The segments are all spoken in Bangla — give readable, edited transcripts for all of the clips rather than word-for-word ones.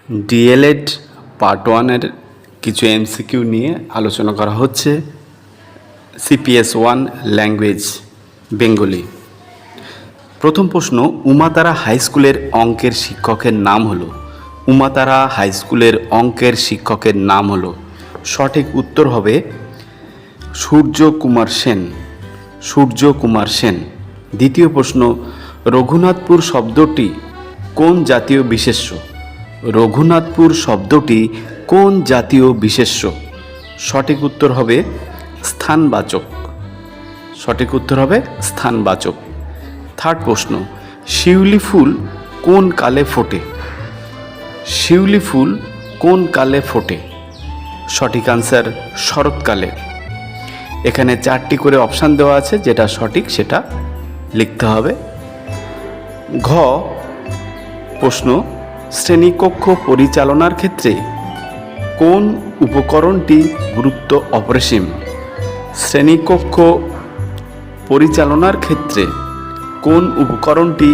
ডিএলএড পার্ট 1-এর কিছু এমসিকিউ নিয়ে আলোচনা করা হচ্ছে। CPS 1 language Bengali. প্রথম প্রশ্ন, উমাতারা হাই স্কুলের অঙ্কের শিক্ষকের নাম হলো। উমাতারা হাই স্কুলের অঙ্কের শিক্ষকের নাম হলো। সঠিক উত্তর হবে সূর্য কুমার সেন। সূর্য কুমার সেন। দ্বিতীয় প্রশ্ন, রঘুনাথপুর শব্দটি কোন জাতীয় বিশেষ্য? রঘুনাথপুর শব্দটি কোন জাতীয় বিশেষ্য? সঠিক উত্তর হবে স্থানবাচক। সঠিক উত্তর হবে স্থানবাচক। থার্ড প্রশ্ন, শিউলি ফুল কোন কালে ফোটে? শিউলি ফুল কোন কালে ফোটে? সঠিক আনসার শরৎকালে। এখানে 4টি করে অপশান দেওয়া আছে, যেটা সঠিক সেটা লিখতে হবে। ঘ প্রশ্ন, শ্রেণীকক্ষ পরিচালনার ক্ষেত্রে কোন উপকরণটি গুরুত্ব অপরিসীম? শ্রেণীকক্ষ পরিচালনার ক্ষেত্রে কোন উপকরণটি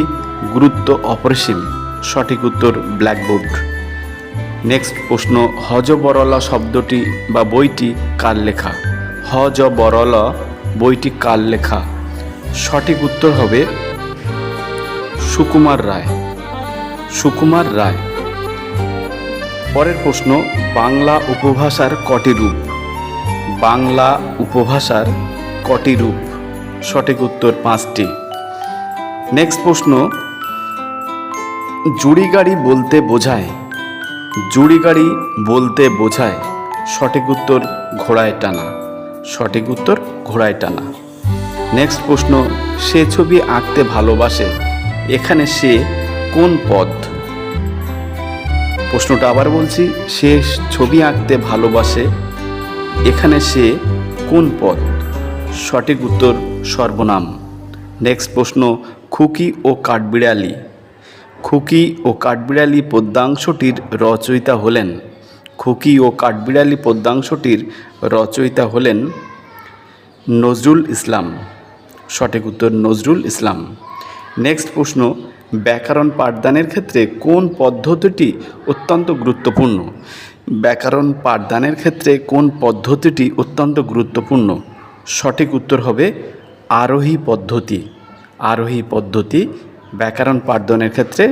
গুরুত্ব অপরিসীম? সঠিক উত্তর ব্ল্যাকবোর্ড। নেক্সট প্রশ্ন, হযবরল শব্দটি বা বইটি কার লেখা? হযবরল বইটি কার লেখা? সঠিক উত্তর হবে সুকুমার রায়। সুকুমার রায়। পরের প্রশ্ন, বাংলা উপভাষার কটি রূপ? বাংলা উপভাষার কটি রূপ? সঠিক উত্তর 5টি। নেক্সট প্রশ্ন, জুড়ি গাড়ি বলতে বোঝায়? জুড়ি গাড়ি বলতে বোঝায়? সঠিক উত্তর ঘোড়ায় টানা। সঠিক উত্তর ঘোড়ায় টানা। নেক্সট প্রশ্ন, সে ছবি আঁকতে ভালোবাসে। এখানে সে কোন পদ? প্রশ্নটা আবার বলছি, সে ছবি আঁকতে ভালোবাসে। এখানে সে কোন পদ? সঠিক উত্তর সর্বনাম। নেক্সট প্রশ্ন, খুকি ও কাঠবিড়ালি। খুকি ও কাঠবিড়ালি পদ্যাংশটির রচয়িতা হলেন। খুকি ও কাঠবিড়ালি পদ্যাংশটির রচয়িতা হলেন নজরুল ইসলাম। সঠিক উত্তর নজরুল ইসলাম। নেক্সট প্রশ্ন, ব্যাকরণ পাঠদানের ক্ষেত্রে কোন পদ্ধতিটি অত্যন্ত গুরুত্বপূর্ণ? ব্যাকরণ পাঠদানের ক্ষেত্রে কোন পদ্ধতিটি অত্যন্ত গুরুত্বপূর্ণ? সঠিক উত্তর হবে আরোহী পদ্ধতি। আরোহী পদ্ধতি ব্যাকরণ পাঠদানের ক্ষেত্রে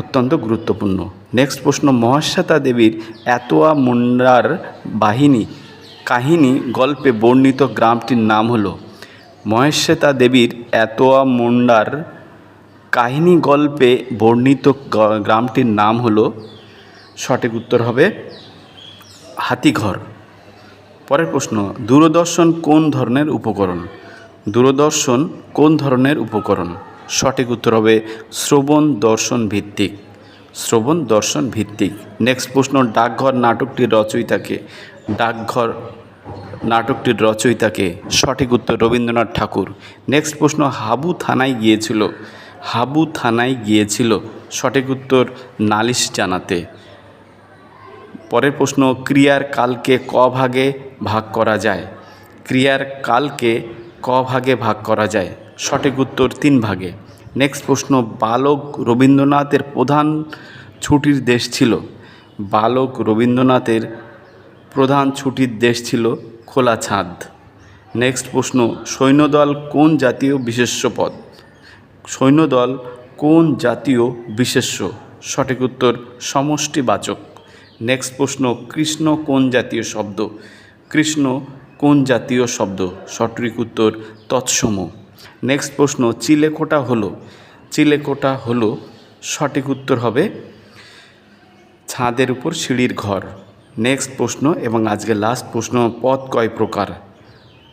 অত্যন্ত গুরুত্বপূর্ণ। নেক্সট প্রশ্ন, মহাশ্বেতা দেবীর এতোয়া মুন্ডার বাহিনী কাহিনী গল্পে বর্ণিত গ্রামটির নাম হলো। মহাশ্বেতা দেবীর এতোয়া মুন্ডার কাহিনী গল্পে বর্ণিত গ্রামটির নাম হলো। সঠিক উত্তর হবে হাতিঘর। পরের প্রশ্ন, দূরদর্শন কোন ধরনের উপকরণ? দূরদর্শন কোন ধরনের উপকরণ? সঠিক উত্তর হবে শ্রবণ দর্শন ভিত্তিক। শ্রবণ দর্শন ভিত্তিক। নেক্সট প্রশ্ন, ডাকঘর নাটকটির রচয়িতাকে? ডাকঘর নাটকটির রচয়িতাকে? সঠিক উত্তর রবীন্দ্রনাথ ঠাকুর। নেক্সট প্রশ্ন, হাবু থানায় গিয়েছিল। হাবু থানায় গিয়েছিল। সঠিক উত্তর নালিশ জানাতে। পরের প্রশ্ন, ক্রিয়ার কালকে ক ভাগে ভাগ করা যায়? ক্রিয়ার কালকে ক ভাগে ভাগ করা যায়? সঠিক উত্তর 3 ভাগে। নেক্সট প্রশ্ন, বালক রবীন্দ্রনাথের প্রধান ছুটির দেশ ছিল। বালক রবীন্দ্রনাথের প্রধান ছুটির দেশ ছিল খোলা ছাদ। নেক্সট প্রশ্ন, সৈন্যদল কোন জাতীয় বিশেষ্য পদ? সৈন্যদল কোন জাতীয় বিশেষ্য? সঠিক উত্তর সমষ্টিবাচক। নেক্সট প্রশ্ন, কৃষ্ণ কোন জাতীয় শব্দ? কৃষ্ণ কোন জাতীয় শব্দ? সঠিক উত্তর তৎসম। নেক্সট প্রশ্ন, চিলেকোঠা হলো? চিলেকোঠা হলো। সঠিক উত্তর হবে ছাদের উপর সিঁড়ির ঘর। নেক্সট প্রশ্ন এবং আজকে লাস্ট প্রশ্ন, পদ কয় প্রকার?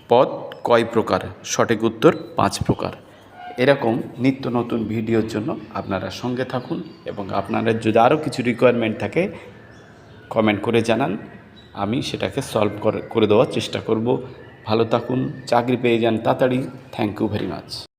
পদ কয় প্রকার? সঠিক উত্তর 5 প্রকার। এরকম নিত্য নতুন ভিডিওর জন্য আপনারা সঙ্গে থাকুন এবং আপনাদের যদি আরও কিছু রিকোয়ারমেন্ট থাকে কমেন্ট করে জানান, আমি সেটাকে সলভ করে দেওয়ার চেষ্টা করব। ভালো থাকুন, চাকরি পেয়ে যান তাড়াতাড়ি। Thank you very much.